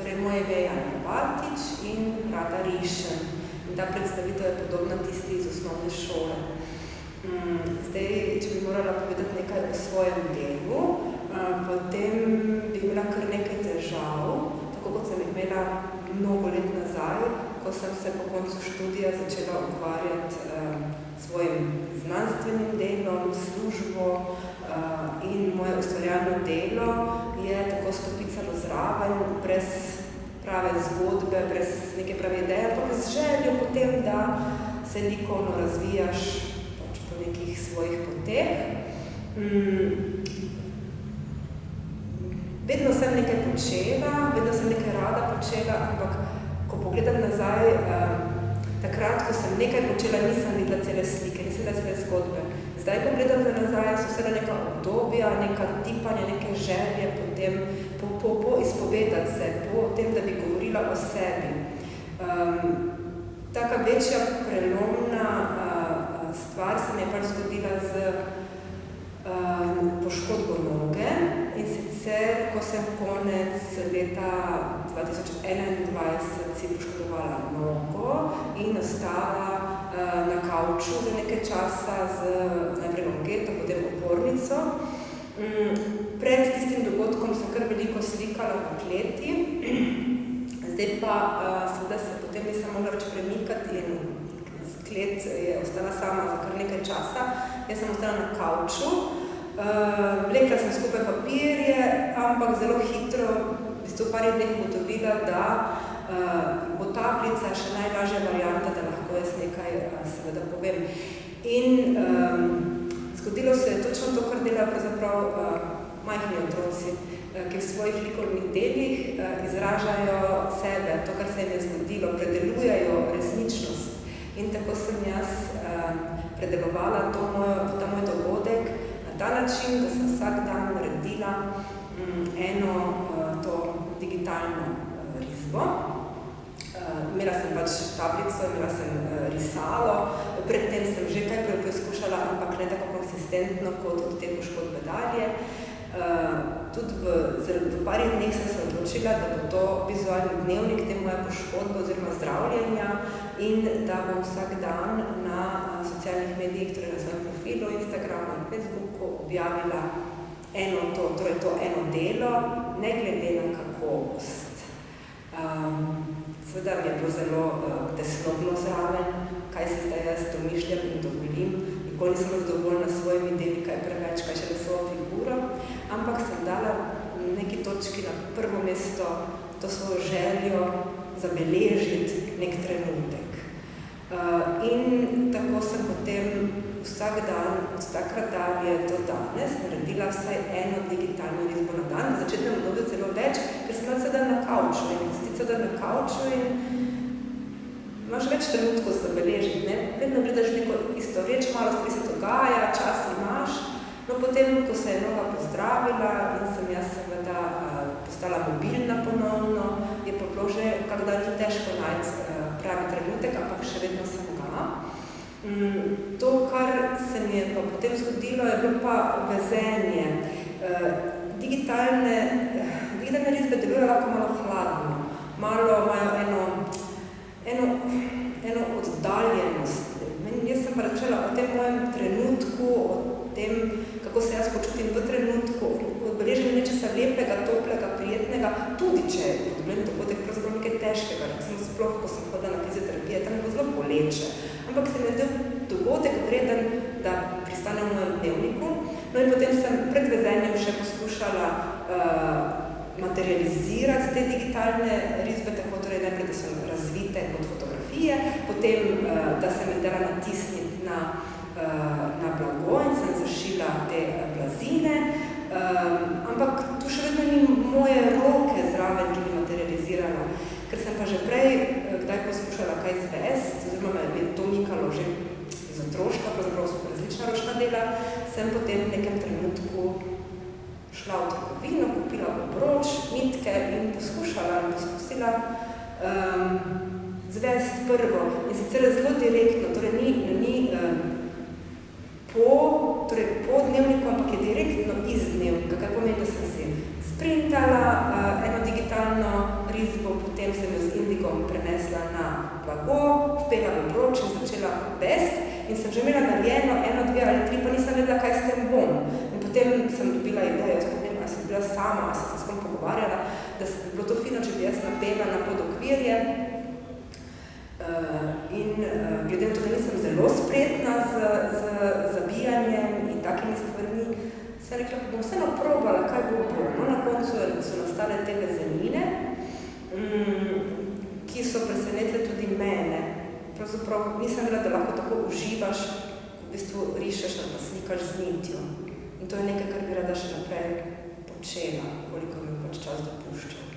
torej moje ime je Janja Batič in rada rišem. In ta predstavitev je podobna tisti iz osnovne šole. Zdaj, če bi morala povedati nekaj o svojem delu, potem bi imela kar nekaj težav, tako kot sem imela mnogo let nazaj, ko sem se po koncu študija začela ukvarjati svojim znanstvenim delom, službo in moje ustvarjalno delo je tako stopicalo zraven, brez prave zgodbe, brez neke prave ideje, ampak z željo potem, da se likovno razvijaš po nekih svojih poteh. Vedno sem nekaj počela, vedno sem nekaj rada počela, ampak ko pogledam nazaj, takrat, ko sem nekaj počela, nisem videla cele slike, nisem videla cele zgodbe. Zdaj, ko gledam nazaj, so vse neka obdobja, neka tipanja, neke želje potem po izpovedati se, po tem, da bi govorila o sebi. Taka večja prelomna stvar se mi je pač zgodila z poškodbo noge in sicer, ko sem konec leta 2021 si poškodovala nogo in ostala na kavču za nekaj časa z najprej longeto, potem opornico. Pred tistim dogodkom sem kar veliko slikala v kleti, zdaj pa seveda se potem nisem mogla več premikati in klet je ostala sama za kar nekaj časa. Jaz sem ostala na kavču, vlekla sem skupaj papirje, ampak zelo hitro, v bistvu par dneh ugotovila, da bo tablica še najlažja varianta, da lahko jaz nekaj seveda povem. In zgodilo se je točno to, kar delajo pravzaprav majhni otroci, ki v svojih likovnih delih izražajo sebe, to, kar se jim je zgodilo, predelujejo resničnost. In tako sem jaz predelovala ta moj dogodek na ta način, da sem vsak dan naredila eno to digitalno risbo. Imela sem pač tablico, imela sem risalo, predtem sem že kaj preizkušala, ampak ne tako konsistentno kot od te poškodbe dalje. Tudi v parih dneh sem se odločila, da bo to vizualni dnevnik te moje poškodbe oziroma zdravljenja in da bom vsak dan na socialnih medijih, torej na svojem profilu, Instagramu in Facebooku objavila to eno delo, ne glede na kakovost. Seveda mi je bilo zelo tesno bilo zraven, kaj se zdaj jaz domišljam in dovolim. Nikoli nisem zadovoljna s svojimi deli, kaj preveč, kaj še na svojo figuro, ampak sem dala neki točki na prvo mesto to svojo željo zabeležiti nek trenutek. In tako sem potem vsak dan, od takrat dalje do danes, naredila vsaj eno digitalno risbo na dan, v začetnem obdobju celo več, ker sem imela sedaj na kavču in imaš več trenutkov zabeležiti, ne? Vedno gledaš neko isto reč, malo stvari se dogaja, čas imaš, no potem, ko se je noga pozdravila in sem jaz seveda postala mobilna ponovno, je pa bilo že kak dan že težko najti pravi trenutek, ampak še vedno sem ga. To, kar se mi je pa potem zgodilo, je bilo pa vezenje. Digitalne risbe delujejo lahko malo hladno, malo imajo eno oddaljenost. Jaz sem pa začela o tem mojem trenutku, o tem, kako se jaz počutim v trenutku, odbeležim nečesa lepega, toplega, prijetnega, tudi če je dogodek pravzaprav nekaj težkega, recimo sploh, ko sem hodila na fizioterapije, tam je bilo zelo boleče, ampak se mi je zdel dogodek vreden, da pristane v mojem dnevniku. No in potem sem pred vezenjem še poskušala materializirati te digitalne risbe, tako torej najprej, da so razvite kot fotografije, potem, da sem jih dala natisniti na blago in sem zašila te blazine, ampak tu še vedno ni moje roke zraven, ki bi materializirala, ker sem pa že prej kdaj poskušala kaj izvesti, oziroma me je to mikalo že iz otroška, pravzaprav so različna ročna dela, sem potem v nekem trenutku šla v trgovino, kupila obroč, nitke in poskusila zvesti prvo. In sicer zelo direktno, torej ni po dnevniku, ampak je direktno iz dnevnika, kar pomeni, da sem si sprintala eno digitalno risbo, test in sem že imela narejeno 1, 2 ali 3, pa nisem vedela, kaj s tem bom. In potem sem dobila idejo, spomnim, ali sem bila sama, ali sem se s kom pogovarjala, da bi bilo to fino, če bi jaz napela na podokvirje. In glede na to, da nisem zelo spretna z zabijanjem in takimi stvarmi, sem rekla, da bom vseeno probala, kaj bo. No, na koncu so nastale te vezenine, ki so presenetile tudi mene. Pravzaprav nisem vedela, da lahko tako uživaš, v bistvu rišeš ali pa slikaš z nitjo. In to je nekaj, kar bi rada še naprej počela, koliko mi pač čas dopuščal.